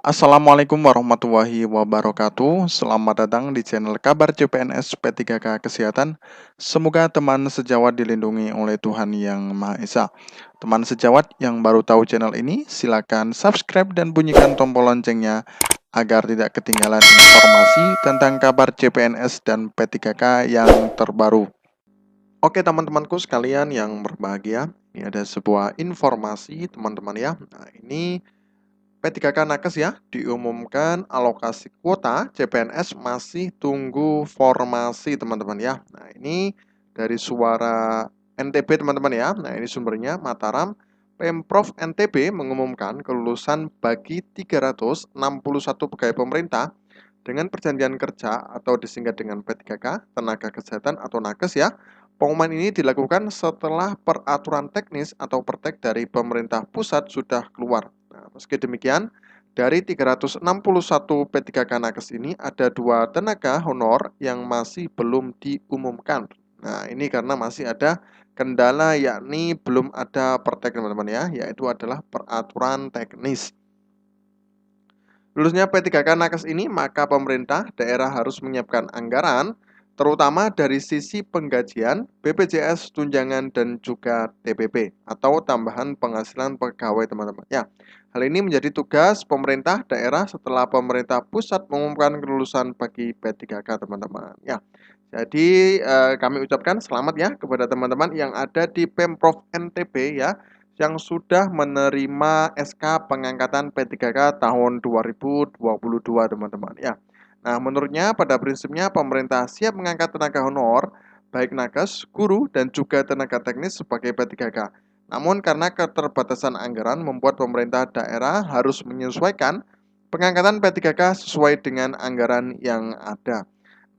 Assalamualaikum warahmatullahi wabarakatuh. Selamat datang di channel Kabar CPNS P3K Kesehatan. Semoga teman sejawat dilindungi oleh Tuhan Yang Maha Esa. Teman sejawat yang baru tahu channel ini, silakan subscribe dan bunyikan tombol loncengnya agar tidak ketinggalan informasi tentang kabar CPNS dan P3K yang terbaru. Oke teman-temanku sekalian yang berbahagia, ini ada sebuah informasi teman-teman ya. Nah, ini P3K Nakes ya, diumumkan alokasi kuota CPNS masih tunggu formasi teman-teman ya. Nah ini dari Suara NTB teman-teman ya. Nah ini sumbernya Mataram. Pemprov NTB mengumumkan kelulusan bagi 361 pegawai pemerintah dengan perjanjian kerja atau disingkat dengan P3K, tenaga kesehatan atau nakes ya. Pengumuman ini dilakukan setelah peraturan teknis atau pertek dari pemerintah pusat sudah keluar. Nah, meski demikian, dari 361 P3K nakes ini ada 2 tenaga honor yang masih belum diumumkan. Nah, ini karena masih ada kendala yakni belum ada pertek teman-teman ya, yaitu adalah peraturan teknis. Lulusnya P3K Nakes ini, maka pemerintah daerah harus menyiapkan anggaran, terutama dari sisi penggajian, BPJS, tunjangan, dan juga TPP, atau tambahan penghasilan pegawai teman-teman. Ya, hal ini menjadi tugas pemerintah daerah setelah pemerintah pusat mengumumkan kelulusan bagi P3K teman-teman. Ya, jadi kami ucapkan selamat ya kepada teman-teman yang ada di Pemprov NTB ya, yang sudah menerima SK pengangkatan P3K tahun 2022 teman-teman ya. Nah, menurutnya pada prinsipnya pemerintah siap mengangkat tenaga honor baik nakes, guru, dan juga tenaga teknis sebagai P3K. Namun karena keterbatasan anggaran membuat pemerintah daerah harus menyesuaikan pengangkatan P3K sesuai dengan anggaran yang ada.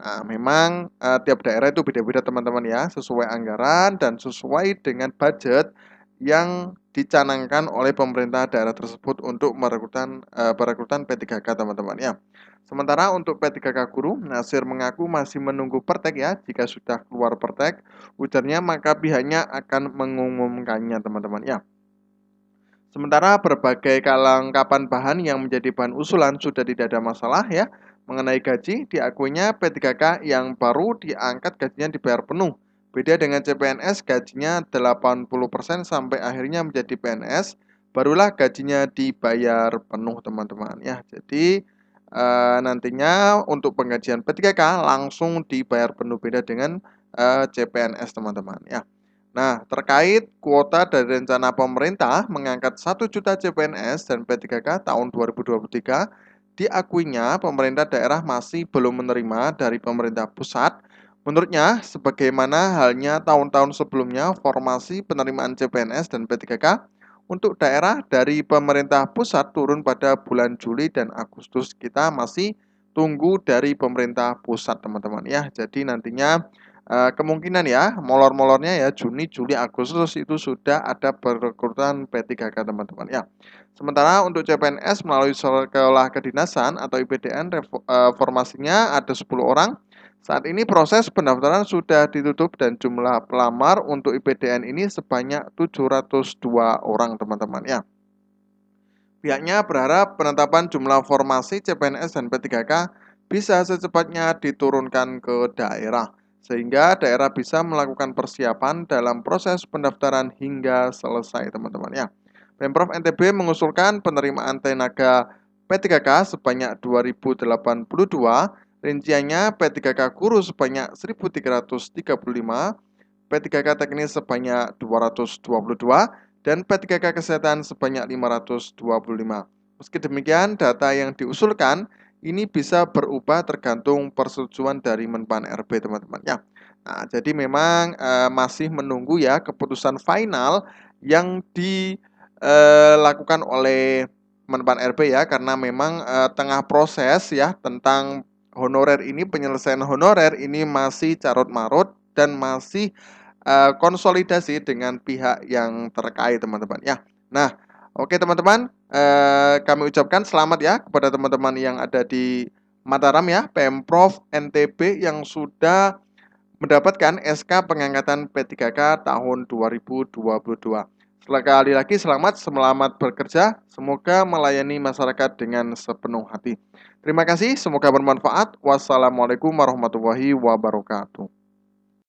Nah, memang tiap daerah itu beda-beda teman-teman ya, sesuai anggaran dan sesuai dengan budget yang dicanangkan oleh pemerintah daerah tersebut untuk perekrutan P3K teman-teman ya. Sementara untuk P3K guru, Nasir mengaku masih menunggu pertek ya. Jika sudah keluar pertek, ujarnya maka pihaknya akan mengumumkannya teman-teman ya. Sementara berbagai kelengkapan bahan yang menjadi bahan usulan sudah tidak ada masalah ya. Mengenai gaji, diakuinya P3K yang baru diangkat gajinya dibayar penuh. Beda dengan CPNS, gajinya 80% sampai akhirnya menjadi PNS, barulah gajinya dibayar penuh teman-teman ya. Jadi nantinya untuk penggajian P3K langsung dibayar penuh, beda dengan CPNS teman-teman ya. Nah, terkait kuota dari rencana pemerintah mengangkat 1 juta CPNS dan P3K tahun 2023, diakuinya pemerintah daerah masih belum menerima dari pemerintah pusat. Menurutnya, sebagaimana halnya tahun-tahun sebelumnya, formasi penerimaan CPNS dan P3K untuk daerah dari pemerintah pusat turun pada bulan Juli dan Agustus. Kita masih tunggu dari pemerintah pusat, teman-teman ya. Jadi nantinya kemungkinan ya, molor-molornya ya Juni, Juli, Agustus itu sudah ada perekrutan P3K teman-teman ya. Sementara untuk CPNS melalui sekolah kedinasan atau IPDN formasinya ada 10 orang. Saat ini proses pendaftaran sudah ditutup dan jumlah pelamar untuk IPDN ini sebanyak 702 orang teman-teman ya. Pihaknya berharap penetapan jumlah formasi CPNS dan P3K bisa secepatnya diturunkan ke daerah, sehingga daerah bisa melakukan persiapan dalam proses pendaftaran hingga selesai teman-teman ya. Pemprov NTB mengusulkan penerimaan tenaga P3K sebanyak 2082, rinciannya P3K guru sebanyak 1335, P3K teknis sebanyak 222, dan P3K kesehatan sebanyak 525. Meski demikian, data yang diusulkan ini bisa berubah tergantung persetujuan dari Menpan RB teman-teman ya. Nah, jadi memang masih menunggu ya keputusan final yang dilakukan oleh Menpan RB ya, karena memang tengah proses ya tentang honorer ini, penyelesaian honorer ini masih carut-marut dan masih konsolidasi dengan pihak yang terkait teman-teman ya. Nah, oke teman-teman, kami ucapkan selamat ya kepada teman-teman yang ada di Mataram ya, Pemprov NTB yang sudah mendapatkan SK pengangkatan P3K tahun 2022. Sekali lagi selamat bekerja. Semoga melayani masyarakat dengan sepenuh hati. Terima kasih, semoga bermanfaat. Wassalamualaikum warahmatullahi wabarakatuh.